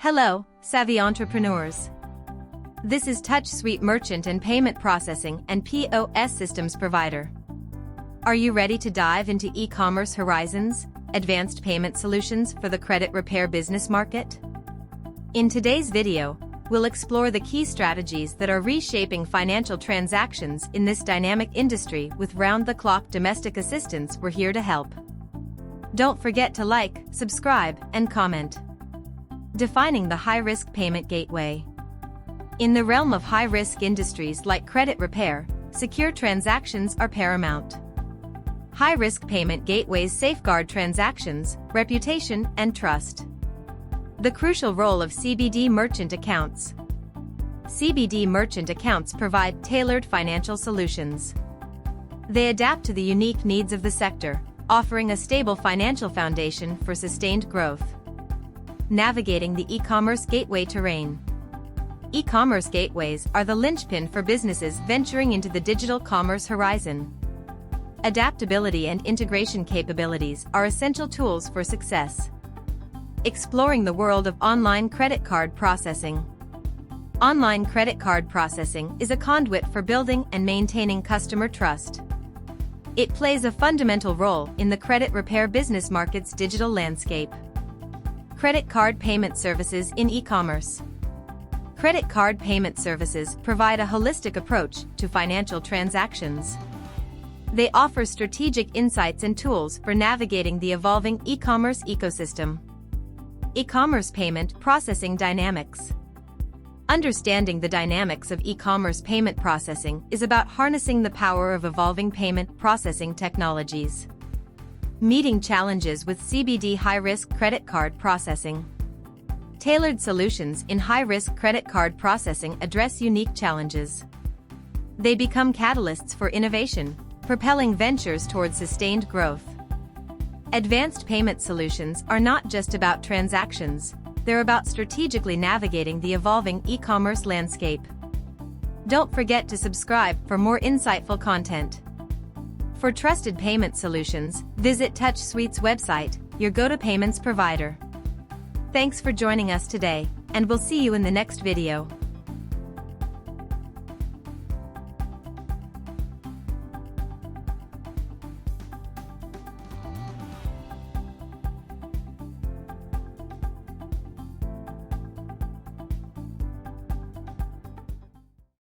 Hello, savvy entrepreneurs. This is TouchSuite merchant and payment processing and POS systems provider. Are you ready to dive into e-commerce horizons, advanced payment solutions for the credit repair business market? In today's video, we'll explore the key strategies that are reshaping financial transactions in this dynamic industry. With round-the-clock domestic assistance, we're here to help. Don't forget to like, subscribe, and comment. Defining the high-risk payment gateway. In the realm of high-risk industries like credit repair, secure transactions are paramount. High-risk payment gateways safeguard transactions, reputation, and trust. The crucial role of CBD merchant accounts. CBD merchant accounts provide tailored financial solutions. They adapt to the unique needs of the sector, offering a stable financial foundation for sustained growth. Navigating the e-commerce gateway terrain. E-commerce gateways are the linchpin for businesses venturing into the digital commerce horizon. Adaptability and integration capabilities are essential tools for success. Exploring the world of online credit card processing. Online credit card processing is a conduit for building and maintaining customer trust. It plays a fundamental role in the credit repair business market's digital landscape. Credit card payment services in e-commerce. Credit card payment services provide a holistic approach to financial transactions. They offer strategic insights and tools for navigating the evolving e-commerce ecosystem. E-commerce payment processing dynamics. Understanding the dynamics of e-commerce payment processing is about harnessing the power of evolving payment processing technologies. Meeting challenges with CBD high-risk credit card processing. Tailored solutions in high-risk credit card processing address unique challenges. They become catalysts for innovation, propelling ventures toward sustained growth. Advanced payment solutions are not just about transactions, they're about strategically navigating the evolving e-commerce landscape. Don't forget to subscribe for more insightful content. For trusted payment solutions, visit TouchSuite's website, your go-to payments provider. Thanks for joining us today, and we'll see you in the next video.